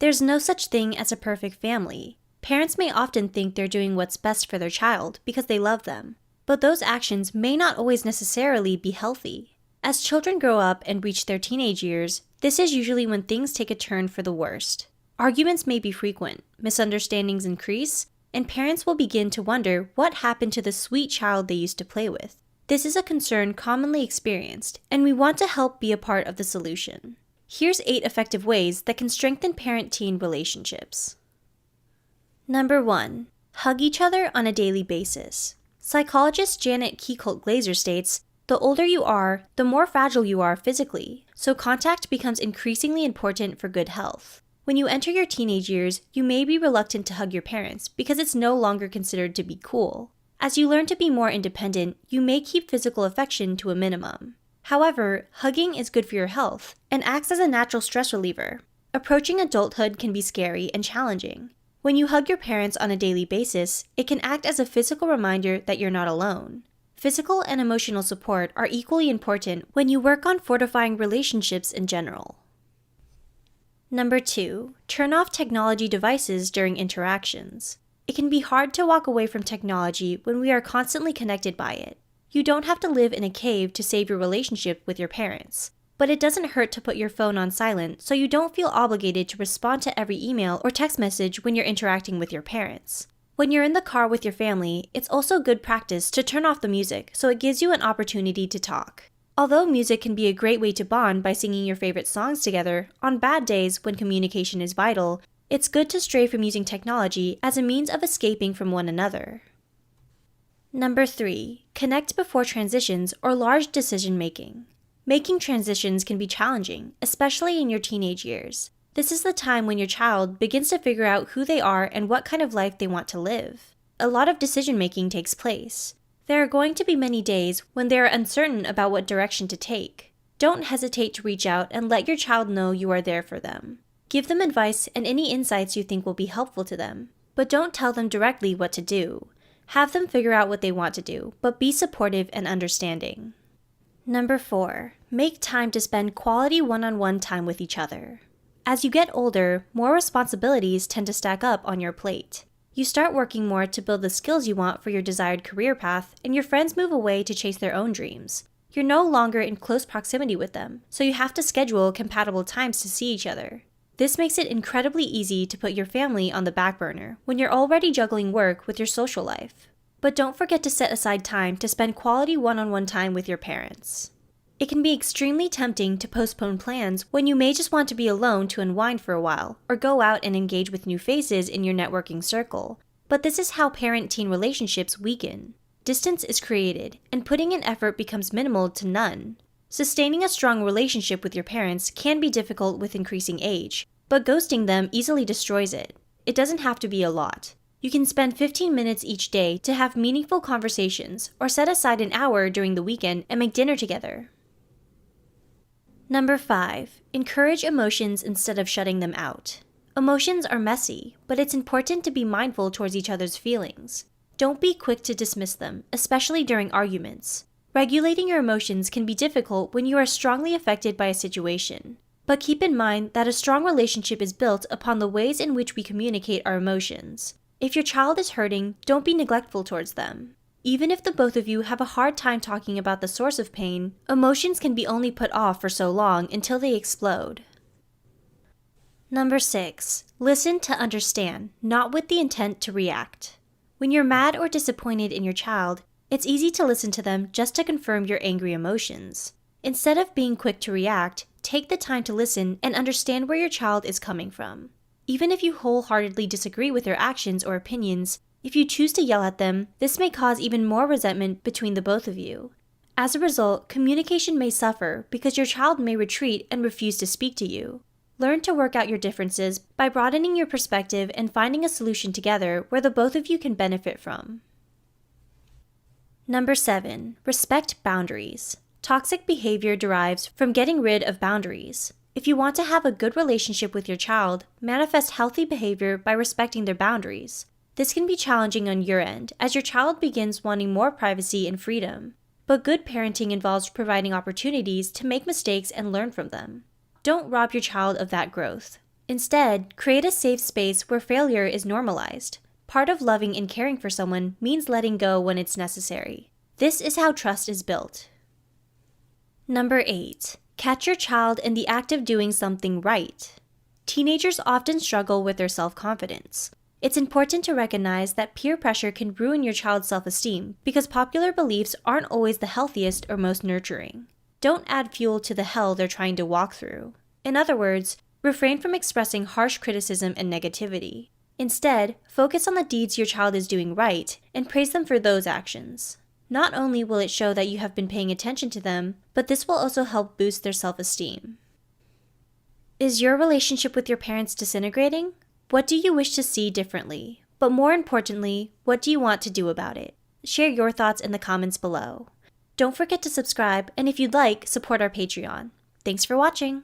There's no such thing as a perfect family. Parents may often think they're doing what's best for their child because they love them, but those actions may not always necessarily be healthy. As children grow up and reach their teenage years, this is usually when things take a turn for the worst. Arguments may be frequent, misunderstandings increase, and parents will begin to wonder what happened to the sweet child they used to play with. This is a concern commonly experienced, and we want to help be a part of the solution. Here's 8 effective ways that can strengthen parent-teen relationships. Number 1. Hug each other on a daily basis. Psychologist Janet Kiecolt-Glaser states, "The older you are, the more fragile you are physically, so contact becomes increasingly important for good health. When you enter your teenage years, you may be reluctant to hug your parents because it's no longer considered to be cool. As you learn to be more independent, you may keep physical affection to a minimum. However, hugging is good for your health and acts as a natural stress reliever. Approaching adulthood can be scary and challenging. When you hug your parents on a daily basis, it can act as a physical reminder that you're not alone. Physical and emotional support are equally important when you work on fortifying relationships in general." Number 2. Turn off technology devices during interactions. It can be hard to walk away from technology when we are constantly connected by it. You don't have to live in a cave to save your relationship with your parents, but it doesn't hurt to put your phone on silent so you don't feel obligated to respond to every email or text message when you're interacting with your parents. When you're in the car with your family, it's also good practice to turn off the music so it gives you an opportunity to talk. Although music can be a great way to bond by singing your favorite songs together, on bad days when communication is vital, it's good to stray from using technology as a means of escaping from one another. Number 3. Connect before transitions or large decision-making. Making transitions can be challenging, especially in your teenage years. This is the time when your child begins to figure out who they are and what kind of life they want to live. A lot of decision-making takes place. There are going to be many days when they are uncertain about what direction to take. Don't hesitate to reach out and let your child know you are there for them. Give them advice and any insights you think will be helpful to them, but don't tell them directly what to do. Have them figure out what they want to do, but be supportive and understanding. Number 4. Make time to spend quality one-on-one time with each other. As you get older, more responsibilities tend to stack up on your plate. You start working more to build the skills you want for your desired career path, and your friends move away to chase their own dreams. You're no longer in close proximity with them, so you have to schedule compatible times to see each other. This makes it incredibly easy to put your family on the back burner when you're already juggling work with your social life. But don't forget to set aside time to spend quality one-on-one time with your parents. It can be extremely tempting to postpone plans when you may just want to be alone to unwind for a while, or go out and engage with new faces in your networking circle. But this is how parent-teen relationships weaken. Distance is created, and putting in effort becomes minimal to none. Sustaining a strong relationship with your parents can be difficult with increasing age, but ghosting them easily destroys it. It doesn't have to be a lot. You can spend 15 minutes each day to have meaningful conversations, or set aside an hour during the weekend and make dinner together. Number 5. Encourage emotions instead of shutting them out. Emotions are messy, but it's important to be mindful towards each other's feelings. Don't be quick to dismiss them, especially during arguments. Regulating your emotions can be difficult when you are strongly affected by a situation. But keep in mind that a strong relationship is built upon the ways in which we communicate our emotions. If your child is hurting, don't be neglectful towards them. Even if the both of you have a hard time talking about the source of pain, emotions can be only put off for so long until they explode. Number 6. Listen to understand, not with the intent to react. When you're mad or disappointed in your child, it's easy to listen to them just to confirm your angry emotions. Instead of being quick to react, take the time to listen and understand where your child is coming from. Even if you wholeheartedly disagree with their actions or opinions, if you choose to yell at them, this may cause even more resentment between the both of you. As a result, communication may suffer because your child may retreat and refuse to speak to you. Learn to work out your differences by broadening your perspective and finding a solution together where the both of you can benefit from. Number 7. Respect boundaries. Toxic behavior derives from getting rid of boundaries. If you want to have a good relationship with your child, manifest healthy behavior by respecting their boundaries. This can be challenging on your end, as your child begins wanting more privacy and freedom. But good parenting involves providing opportunities to make mistakes and learn from them. Don't rob your child of that growth. Instead, create a safe space where failure is normalized. Part of loving and caring for someone means letting go when it's necessary. This is how trust is built. Number 8. Catch your child in the act of doing something right. Teenagers often struggle with their self-confidence. It's important to recognize that peer pressure can ruin your child's self-esteem because popular beliefs aren't always the healthiest or most nurturing. Don't add fuel to the hell they're trying to walk through. In other words, refrain from expressing harsh criticism and negativity. Instead, focus on the deeds your child is doing right and praise them for those actions. Not only will it show that you have been paying attention to them, but this will also help boost their self-esteem. Is your relationship with your parents disintegrating? What do you wish to see differently? But more importantly, what do you want to do about it? Share your thoughts in the comments below. Don't forget to subscribe, and if you'd like, support our Patreon. Thanks for watching!